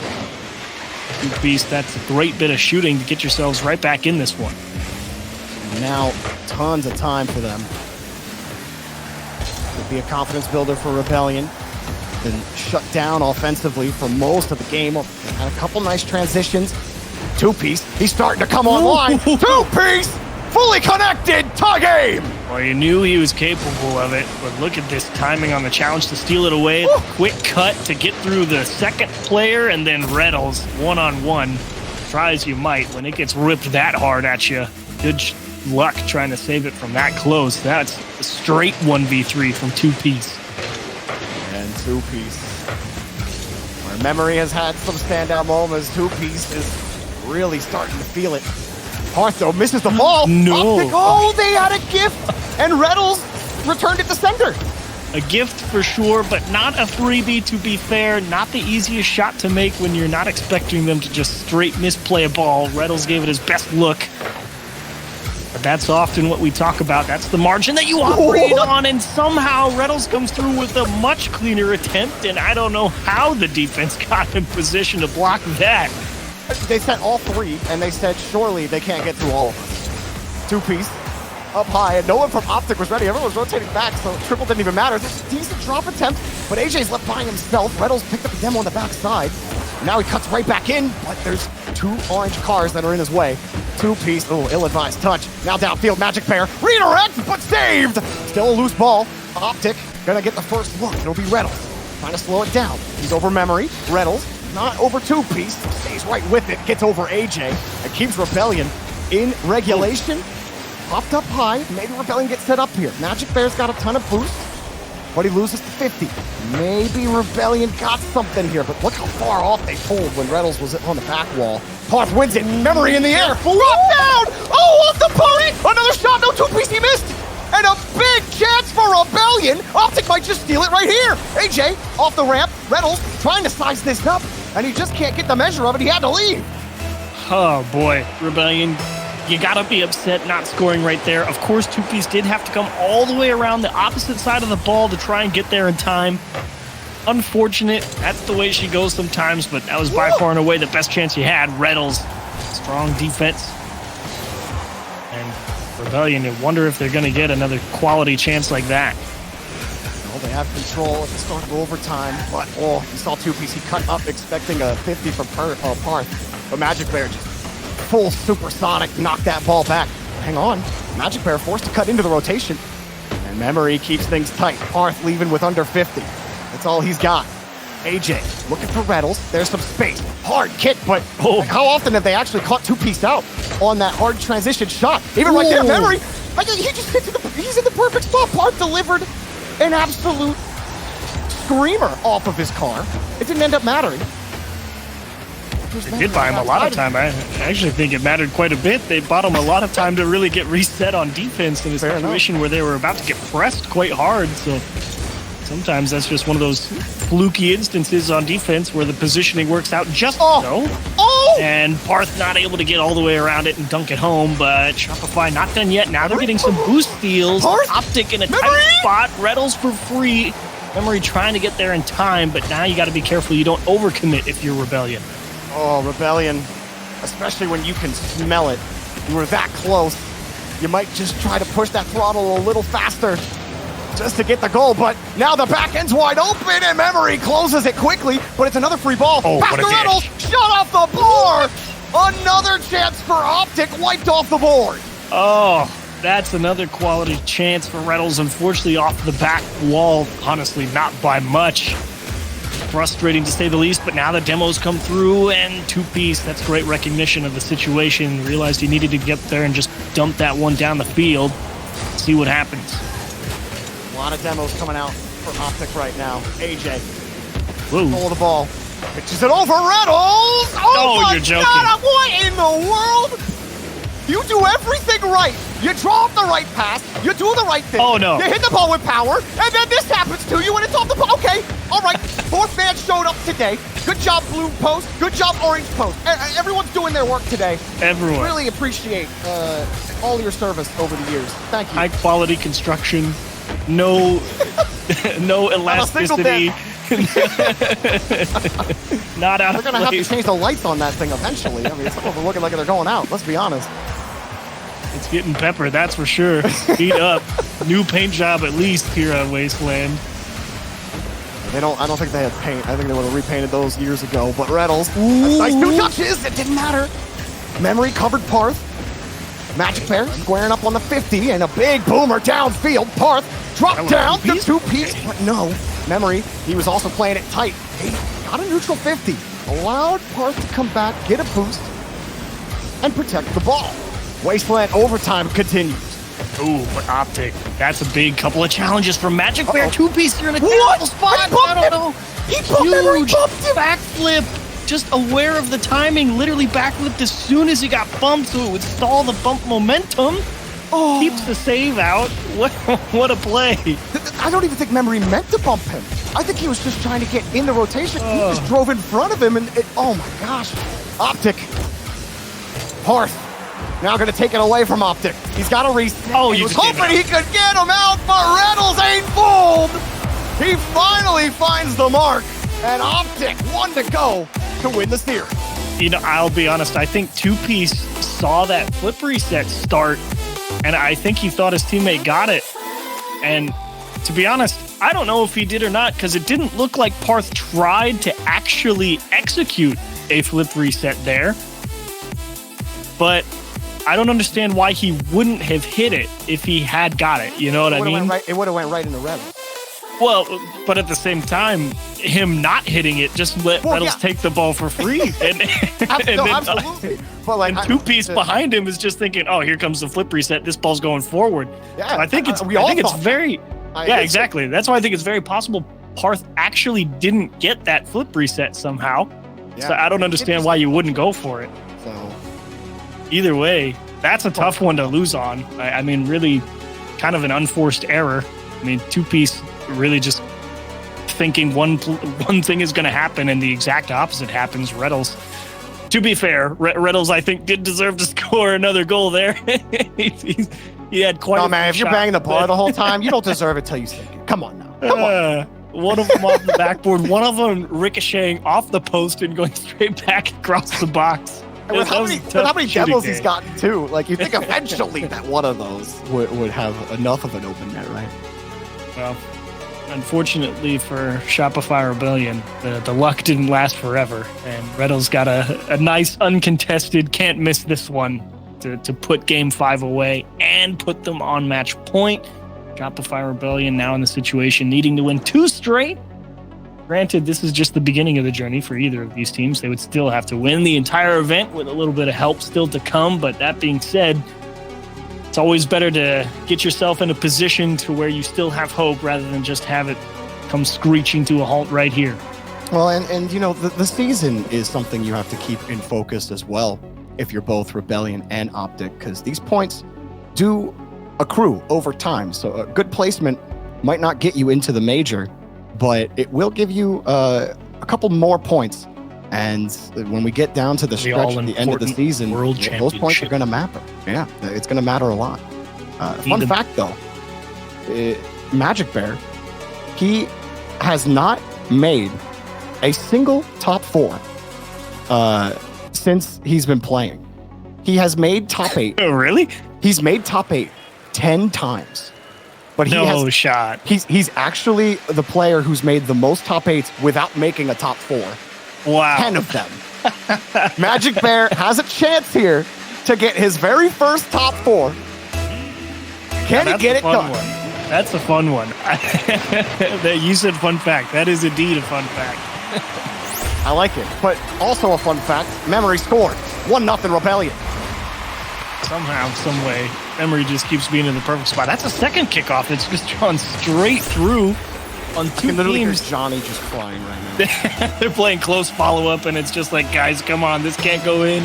2-piece, that's a great bit of shooting to get yourselves right back in this one. Now, tons of time for them. Could be a confidence builder for Rebellion. Been shut down offensively for most of the game. Had a couple nice transitions. 2-piece, he's starting to come online. 2-piece fully connected to game. Well, you knew he was capable of it, but look at this timing on the challenge to steal it away. Woo. Quick cut to get through the second player, and then Reynolds one-on-one. Try as you might, when it gets ripped that hard at you, good luck trying to save it from that close. That's a straight 1v3 from two-piece. And two-piece. Where Memory has had some standout moments, two-piece is really starting to feel it. Parth, though, misses the ball. No. Optic, oh, they had a gift. And Reynolds returned it to center. A gift for sure, but not a freebie, to be fair. Not the easiest shot to make when you're not expecting them to just straight misplay a ball. Reynolds gave it his best look. But that's often what we talk about. That's the margin that you operate on, and somehow Reynolds comes through with a much cleaner attempt, and I don't know how the defense got in position to block that. They sent all three, and they said, surely they can't get through all of us. Two-piece, up high, and no one from Optic was ready. Everyone was rotating back, so triple didn't even matter. It's a decent drop attempt, but AJ's left by himself. Reynolds picked up the demo on the backside. Now he cuts right back in, but there's two orange cars that are in his way. Two-piece, oh, ill-advised touch. Now downfield, Magic Bear, redirect, but saved! Still a loose ball. Optic gonna get the first look. It'll be Reynolds. Trying to slow it down. He's over Memory. Reynolds, not over two-piece. Stays right with it, gets over AJ, and keeps Rebellion in regulation. Popped up high. Maybe Rebellion gets set up here. Magic Bear's got a ton of boost, but he loses to 50. Maybe Rebellion got something here, but look how far off they pulled when Reynolds was on the back wall. Parth wins it. Memory in the air. Drop down! Oh, off the pony! Another shot. No, two-piece, he missed! And a big chance for Rebellion. Optic might just steal it right here. AJ off the ramp. Reynolds trying to size this up, and he just can't get the measure of it. He had to leave. Oh boy, Rebellion, you gotta be upset not scoring right there. Of course, two-piece did have to come all the way around the opposite side of the ball to try and get there in time. Unfortunate, that's the way she goes sometimes, but that was by far and away the best chance you had. Reynolds, strong defense. And Rebellion, you wonder if they're gonna get another quality chance like that. Well, they have control at the start of overtime, but oh, you saw two-piece. He cut up expecting a 50 from Parth, but Magic Bear just full supersonic knocked that ball back. Hang on, Magic Bear forced to cut into the rotation, and Memory keeps things tight. Parth leaving with under 50. That's all he's got. AJ looking for Reynolds. There's some space. Hard kick, but how often have they actually caught two-piece out on that hard transition shot? Even right there, Memory. He just hits he's in the perfect spot. Parth delivered an absolute screamer off of his car. It didn't end up mattering. It did buy him a lot of time. I actually think it mattered quite a bit. They bought him a lot of time to really get reset on defense in a situation where they were about to get pressed quite hard. So sometimes that's just one of those fluky instances on defense where the positioning works out just so. And Parth not able to get all the way around it and dunk it home, but Shopify not done yet. Now they're getting some boost steals. Optic in a tight spot. Reynolds for free. Memory trying to get there in time, but now you got to be careful you don't overcommit if you're Rebellion. Oh, Rebellion, especially when you can smell it. You were that close. You might just try to push that throttle a little faster just to get the goal, but now the back end's wide open and Memory closes it quickly, but it's another free ball. Pass to Reynolds, shot off the board! Another chance for Optic, wiped off the board. Oh, that's another quality chance for Reynolds, unfortunately off the back wall, honestly not by much. Frustrating to say the least, but now the demos come through and two-piece, that's great recognition of the situation. Realized he needed to get there and just dump that one down the field. See what happens. A lot of demos coming out for Optic right now. AJ, pull the ball, pitches it over Reynolds. Oh my you're joking. God, what in the world? You do everything right. You draw up the right pass. You do the right thing. Oh, no. You hit the ball with power, and then this happens to you, and it's off the ball. Okay, all right. Fourth man showed up today. Good job, blue post. Good job, orange post. Everyone's doing their work today. Everyone. Really appreciate all your service over the years. Thank you. High quality construction. No, no elasticity. Not out of They're going to have to change the lights on that thing eventually. I mean, some of them are looking like they're going out. Let's be honest. It's getting pepper, that's for sure. Heat up. New paint job at least here on Wasteland. I don't think they had paint. I think they would have repainted those years ago. But Reynolds, nice new touches. It didn't matter. Memory covered Parth. Magic Bear squaring up on the 50 and a big boomer downfield. Parth dropped down the two-piece, but no. Memory, he was also playing it tight. He got a neutral 50. Allowed Parth to come back, get a boost, and protect the ball. Wasteland overtime continues. Ooh, but Optic, that's a big couple of challenges for Magic Bear. Two-piece, you're in a What? terrible spot. I don't know. He bumped Memory, Huge bumped him. backflip. Just aware of the timing. Literally backflipped as soon as he got bumped, so it would stall the bump momentum. Oh. Keeps the save out. What a play. I don't even think Memory meant to bump him. I think he was just trying to get in the rotation. He just drove in front of him, and oh my gosh. Optic. Parth. Now going to take it away from Optic. He's got a reset. Oh, he you was just gave hoping it he could get him out, but Reynolds ain't fooled. He finally finds the mark, and Optic, one to go to win the series. You know, I'll be honest. I think Two-Piece saw that flip reset start, and I think he thought his teammate got it. And to be honest, I don't know if he did or not, because it didn't look like Parth tried to actually execute a flip reset there. But I don't understand why he wouldn't have hit it if he had got it. You know what I mean? It would have went right into Reynolds. Well, but at the same time, him not hitting it just let Reynolds take the ball for free. And Absolutely. But like, Two-Piece behind him is just thinking, oh, here comes the flip reset. This ball's going forward. Yeah, so I think it's very... Yeah, exactly. That's why I think it's very possible Parth actually didn't get that flip reset somehow. Yeah, so I don't understand why you wouldn't go for it. So either way, that's a tough one to lose on. I mean, really kind of an unforced error. I mean, Two-Piece really just thinking one thing is going to happen and the exact opposite happens. Reynolds, to be fair, Reynolds, I think, did deserve to score another goal there. He had quite a man, if you're banging the bar the whole time, you don't deserve it till you sink it. Come on now. Come on. One of them off the backboard, one of them ricocheting off the post and going straight back across the box. With how many demos he's gotten too, like you think eventually that one of those would have enough of an open net, right? Well, unfortunately for Shopify Rebellion, the luck didn't last forever, and Reynolds got a nice uncontested can't miss this one to put Game 5 away and put them on match point. Shopify Rebellion now in the situation needing to win 2 straight. Granted, this is just the beginning of the journey for either of these teams. They would still have to win the entire event with a little bit of help still to come. But that being said, it's always better to get yourself in a position to where you still have hope rather than just have it come screeching to a halt right here. Well, and you know, the season is something you have to keep in focus as well if you're both Rebellion and Optic, because these points do accrue over time. So a good placement might not get you into the major, but it will give you a couple more points. And when we get down to the stretch at the end of the season, those points are going to matter. Yeah, it's going to matter a lot. Fun fact, though, Magic Bear, he has not made a single top 4 since he's been playing. He has made top 8. Oh, really? He's made top 8 10 times. But shot. He's actually the player who's made the most top 8s without making a top 4. Wow. 10 of them. Magic Bear has a chance here to get his very first top 4. Can he get it done? That's a fun one. You said fun fact. That is indeed a fun fact. I like it. But also a fun fact, Memory scored. 1-0 Rebellion. Somehow, some way, Memory just keeps being in the perfect spot. That's a second kickoff. It's just drawn straight through on 2 teams. Hear Johnny just flying right now. They're playing close follow-up, and it's just like, guys, come on, this can't go in.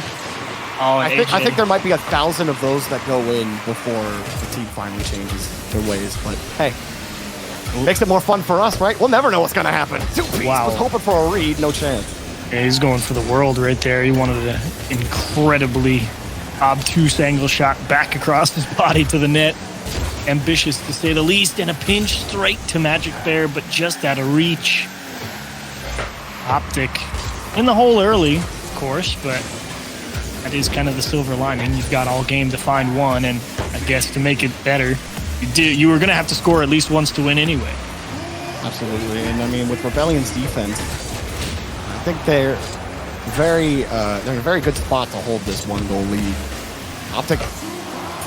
Oh, I think there might be 1,000 of those that go in before the team finally changes their ways. But hey, makes it more fun for us, right? We'll never know what's going to happen. Two-piece was hoping for a read, no chance. Yeah, he's going for the world right there. He wanted an incredibly obtuse angle shot back across his body to the net. Ambitious to say the least, and a pinch straight to Magic Bear, but just out of reach. Optic in the hole early, of course, but that is kind of the silver lining. You've got all game to find one, and I guess to make it better, you were going to have to score at least once to win anyway. Absolutely, and I mean, with Rebellion's defense, I think they're in a very good spot to hold this 1-goal lead. Optic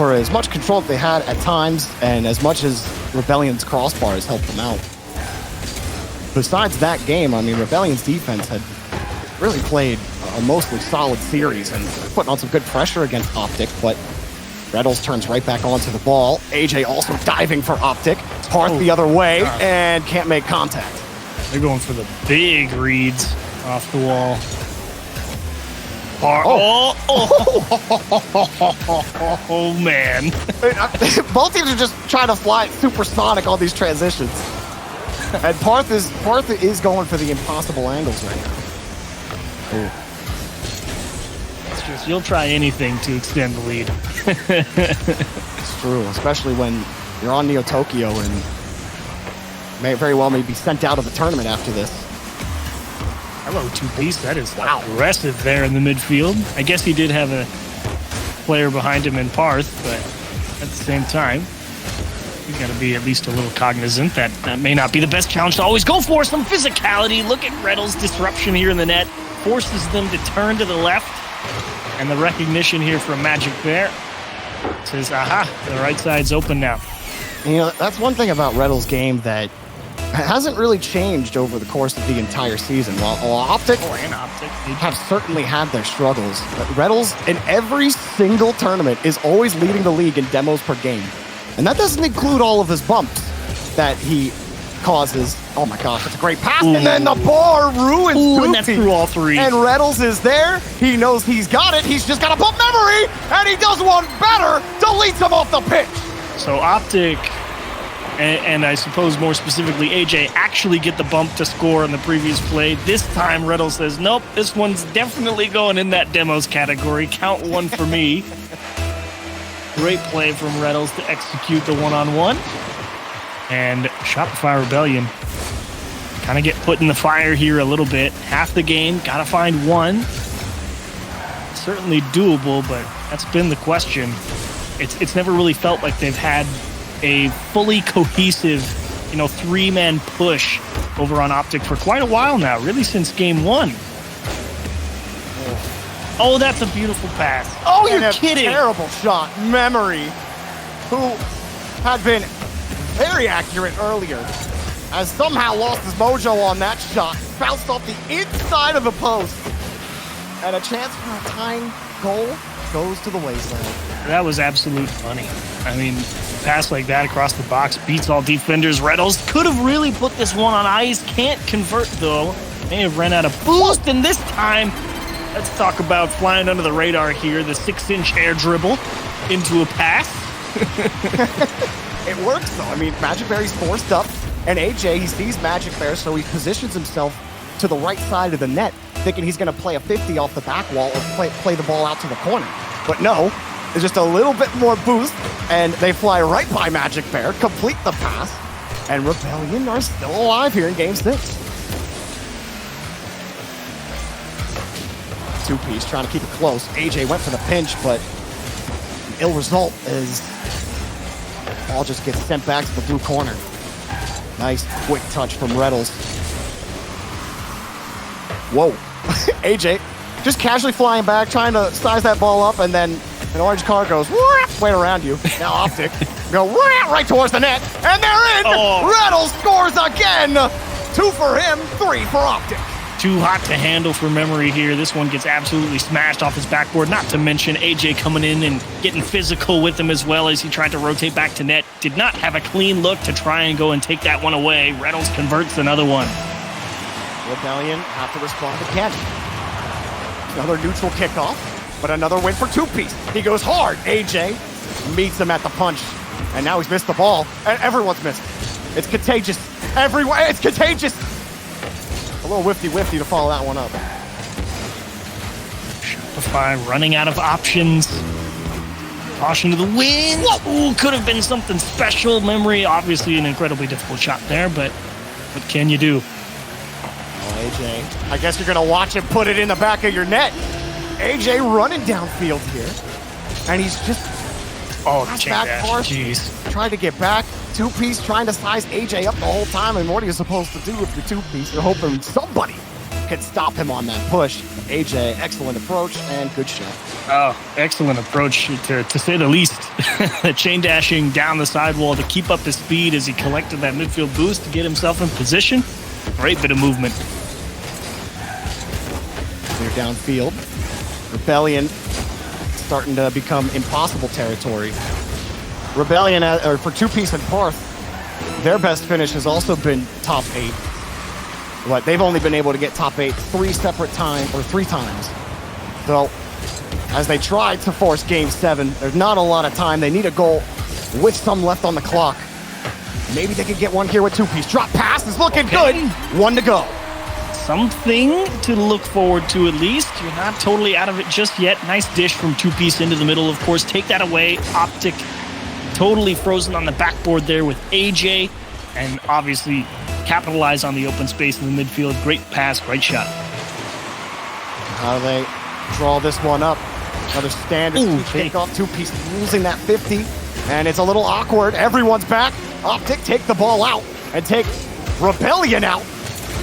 for as much control that they had at times and as much as Rebellion's crossbar has helped them out. Besides that game, I mean, Rebellion's defense had really played a mostly solid series and putting on some good pressure against Optic, but Reddles turns right back onto the ball. AJ also diving for Optic. Parth the other way and can't make contact. They're going for the big reads off the wall. Oh, man. Both teams are just trying to fly supersonic on these transitions. And Parth is going for the impossible angles right now. Ooh. It's just, you'll try anything to extend the lead. It's true, especially when you're on Neo Tokyo and may very well be sent out of the tournament after this. Hello, two-piece. That is aggressive there in the midfield. I guess he did have a player behind him in Parth, but at the same time, you got to be at least a little cognizant that that may not be the best challenge to always go for. Some physicality. Look at Reddles' disruption here in the net. Forces them to turn to the left. And the recognition here from Magic Bear says, aha, the right side's open now. You know, that's one thing about Reddles' game that hasn't really changed over the course of the entire season. While Optic have certainly had their struggles, but Reddles in every single tournament is always leading the league in demos per game. And that doesn't include all of his bumps that he causes. Oh my gosh, that's a great pass. Ooh. And then the bar ruins Ooh, and Goofy. that's through all three. And Reddles is there. He knows he's got it. He's just got to pump memory. And he does one better. Deletes him off the pitch. So Optic, and I suppose more specifically AJ, actually get the bump to score on the previous play. This time Reddles says, nope, this one's definitely going in that demos category. Count one for me. Great play from Reddles to execute the one-on-one. And Shopify Rebellion kind of get put in the fire here a little bit. Half the game, got to find one. Certainly doable, but that's been the question. It's never really felt like they've had a fully cohesive, three-man push over on Optic for quite a while now, really since game one. Oh, that's a beautiful pass. Oh, And you're a kidding. Terrible shot. Memory, who had been very accurate earlier, has somehow lost his mojo on that shot. Bounced off the inside of the post. And a chance for a tying goal goes to the wayside. That was absolute money. I mean, pass like that across the box beats all defenders. Reddles could have really put this one on ice. Can't convert, though. May have ran out of boost, and this time, let's talk about flying under the radar here. The 6-inch air dribble into a pass. It works, though. I mean, Magic Bear's forced up, and AJ, he sees Magic Bear, so he positions himself to the right side of the net, thinking he's going to play a 50 off the back wall or play the ball out to the corner. But no, there's just a little bit more boost, and they fly right by Magic Bear, complete the pass, and Rebellion are still alive here in Game 6. Two-piece trying to keep it close. AJ went for the pinch, but the ill result is ball just gets sent back to the blue corner. Nice quick touch from Reddles. Whoa. AJ just casually flying back, trying to size that ball up, and then an orange car goes right around you. Now Optic go right towards the net, and they're in! Oh. Reddles scores again! 2 for him, 3 for Optic. Too hot to handle for Memory here. This one gets absolutely smashed off his backboard. Not to mention AJ coming in and getting physical with him as well as he tried to rotate back to net. Did not have a clean look to try and go and take that one away. Reynolds converts another one. Rebellion have to respond again. Another neutral kickoff, but another win for Two-Piece. He goes hard. AJ meets him at the punch, and now he's missed the ball, and everyone's missed. It's contagious. Everywhere, it's contagious. A little whifty to follow that one up. Shopify running out of options. Caution to the wind. Ooh, could have been something special. Memory, obviously an incredibly difficult shot there, but what can you do? Oh, AJ, I guess you're going to watch him put it in the back of your net. AJ running downfield here, and he's just Chain dash. Jeez. trying to get back. Two-Piece trying to size AJ up the whole time, and what are you supposed to do if you're Two-Piece? You're hoping somebody could stop him on that push. AJ, excellent approach and good shot. Oh, excellent approach, to say the least. Chain dashing down the sidewall to keep up his speed as he collected that midfield boost to get himself in position. Great bit of movement. They're downfield. Rebellion starting to become impossible territory. Rebellion, or for Two Piece and Parth, their best finish has also been top 8. But they've only been able to get top 8 3 times. So, as they try to force Game 7, there's not a lot of time. They need a goal with some left on the clock. Maybe they could get one here with Two Piece. Drop pass is looking good. 1 to go. Something to look forward to at least. You're not totally out of it just yet. Nice dish from Two Piece into the middle, of course. Take that away. Optic totally frozen on the backboard there with AJ. And obviously capitalize on the open space in the midfield. Great pass, great shot. How do they draw this one up? Another standard takeoff. Two Piece losing that 50. And it's a little awkward. Everyone's back. Optic take the ball out and take Rebellion out.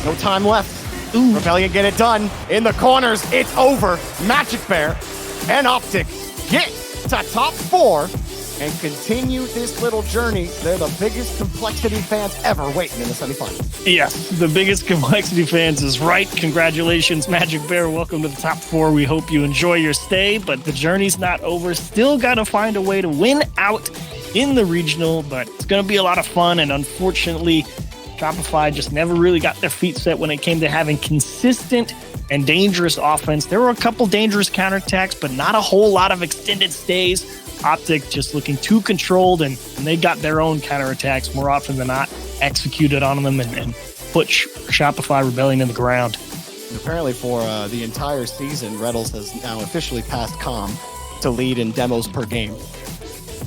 No time left. Rebellion get it done. In the corners, it's over. Magic Bear and Optic get to top 4 and continue this little journey. They're the biggest Complexity fans ever waiting in the semifinals. Yes, the biggest Complexity fans is right. Congratulations, Magic Bear. Welcome to the top 4. We hope you enjoy your stay, but the journey's not over. Still got to find a way to win out in the regional, but it's going to be a lot of fun, and unfortunately, Shopify just never really got their feet set when it came to having consistent and dangerous offense. There were a couple dangerous counterattacks, but not a whole lot of extended stays. Optic just looking too controlled, and they got their own counterattacks more often than not, executed on them and put Shopify Rebellion in the ground. And apparently for the entire season, Reddles has now officially passed Com to lead in demos per game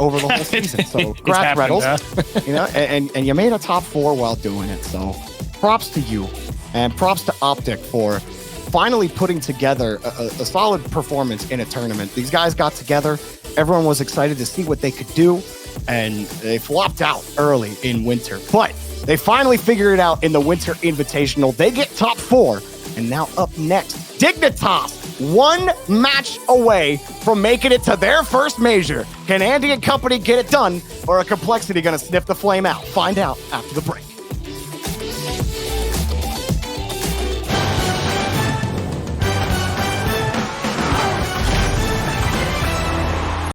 over the whole season. So congrats, Reddles. Huh? You know, and you made a top 4 while doing it. So props to you, and props to Optic for finally putting together a solid performance in a tournament. These guys got together. Everyone was excited to see what they could do, and they flopped out early in winter. But they finally figured it out in the Winter Invitational. They get top 4, and now up next, Dignitas, 1 match away from making it to their first major. Can Andy and company get it done, or are Complexity going to sniff the flame out? Find out after the break.